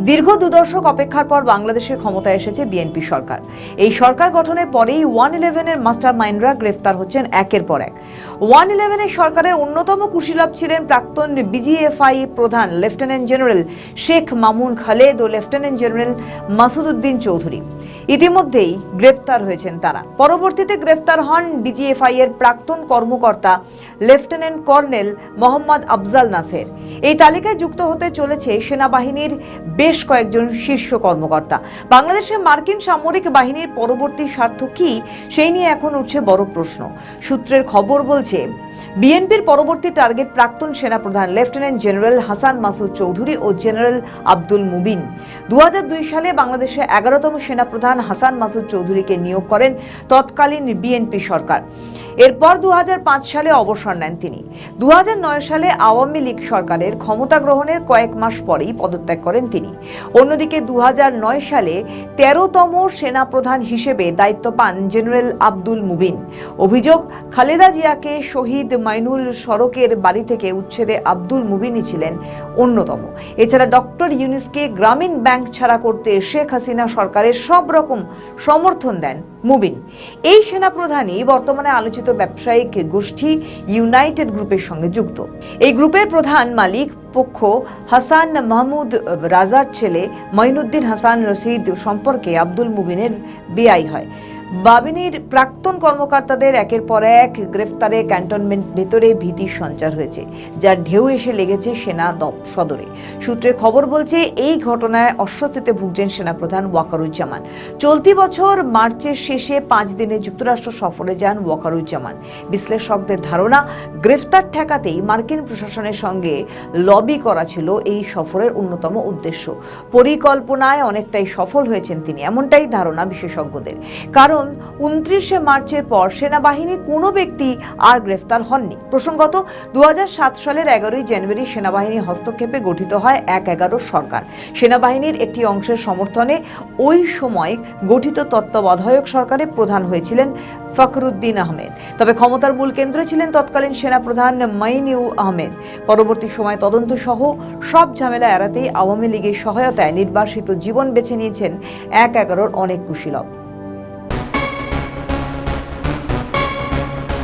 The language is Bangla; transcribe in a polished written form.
দীর্ঘ দুদশক অপেক্ষার পর বাংলাদেশের ক্ষমতায় এসেছে বিএনপি সরকার। এই সরকার গঠনের পরেই 111-এর মাস্টার মাইন্ডরা গ্রেফতার হচ্ছেন একের পর এক। 111-এর সরকারের অন্যতম কুশীলব ছিলেন প্রাক্তন বিজিএফআই প্রধান লেফটেন্যান্ট জেনারেল শেখ মামুন খালেদ ও লেফটেন্যান্ট জেনারেল মাসুদ উদ্দিন চৌধুরী। ইতিমধ্যেই গ্রেফতার হয়েছেন তারা। পরবর্তীতে গ্রেফতার হন ডিজিএফআই এর প্রাক্তন কর্মকর্তা লেফটেন্যান্ট কর্নেল মোহাম্মদ আফজাল নাসের। এই তালিকায় যুক্ত হতে চলেছে সেনাবাহিনীর বেশ কয়েকজন শীর্ষ কর্মকর্তা। বাংলাদেশের মার্কিন সামরিক বাহিনীর পরবর্তী স্বার্থ কি, সেই নিয়ে এখন উঠছে বড় প্রশ্ন। সূত্রের খবর বলছে, বিএনপির পরবর্তী টার্গেট প্রাক্তন সেনাপ্রধান লেফটেন্যান্ট জেনারেল হাসান মাসুদ চৌধুরী ও জেনারেল আব্দুল মুবিন। 2002 সালে বাংলাদেশের 11তম সেনাপ্রধান হাসান মাসুদ চৌধুরীকে নিয়োগ করেন তৎকালীন বিএনপি সরকার। এরপর 2005 সালে অবসর নেন তিনি। 2009 সালে আওয়ামী লীগ সরকারের ক্ষমতা গ্রহণের কয়েক মাস পরেই পদত্যাগ করেন তিনি। অন্যদিকে 2009 সালে 13তম সেনাপ্রধান হিসেবে দায়িত্ব পান জেনারেল আব্দুল মুবিন। অভিযোগ, খালেদা জিয়াকে শহীদ মাইনুল সড়কের বাড়ি থেকে উচ্ছেদে আব্দুল মুবিনই ছিলেন অন্যতম। এছাড়া ডক্টর ইউনূসকে গ্রামীণ ব্যাংক ছাড়া করতে শেখ হাসিনা সরকারের সব রকম সমর্থন দেন মুবিন। এই সেনাপ্রধানই বর্তমানে আলোচিত ব্যবসায়িক গোষ্ঠী ইউনাইটেড গ্রুপের সঙ্গে যুক্ত। এই গ্রুপের প্রধান মালিক পক্ষ হাসান মাহমুদ রাজার ছেলে মঈনুদ্দিন হাসান রশিদ সম্পর্কে আব্দুল মুবিনের বেআই হয়। বাহিনীর প্রাক্তন কর্মকর্তাদের একের পর এক গ্রেফতারে ক্যান্টনমেন্ট ভেতরে ভীতির সঞ্চার হয়েছে, যার ঢেউ এসে লেগেছে সেনা সদরে। সূত্রের খবর বলছে, এই ঘটনায় অস্বস্তিতে ভুগছেন সেনাপ্রধান ওয়াকারুজ্জামান। চলতি বছর মার্চের শেষে 5 দিনে যুক্তরাষ্ট্র সফরে যান ওয়াকারুজ্জামান। বিশ্লেষকদের ধারণা, গ্রেফতার ঠেকাতেই মার্কিন প্রশাসনের সঙ্গে লবি করা ছিল এই সফরের অন্যতম উদ্দেশ্য। পরিকল্পনায় অনেকটাই সফল হয়েছেন তিনি, এমনটাই ধারণা বিশেষজ্ঞদের। কারণ 29শে মার্চের পর সেনাবাহিনীর কোনো ব্যক্তি আর গ্রেফতার হননি। প্রসঙ্গত, 2007 সালের 11ই জানুয়ারি সেনাবাহিনী হস্তক্ষেপে গঠিত হয় 1-11 সরকার। সেনাবাহিনীর একটি অংশের সমর্থনে ওই সময় গঠিত তত্ত্বাবধায়ক সরকারের প্রধান হয়েছিলেন ফখরুদ্দিন আহমেদ। তবে ক্ষমতার মূল কেন্দ্রে ছিলেন তৎকালীন সেনাপ্রধান মঈনউ আহমেদ। পরবর্তী সময় তদন্ত সহ সব ঝামেলা এড়াতেই আওয়ামী লীগের সহায়তায় নির্বাসিত জীবন বেছে নিয়েছেন 1-11-র অনেক কুশীলব।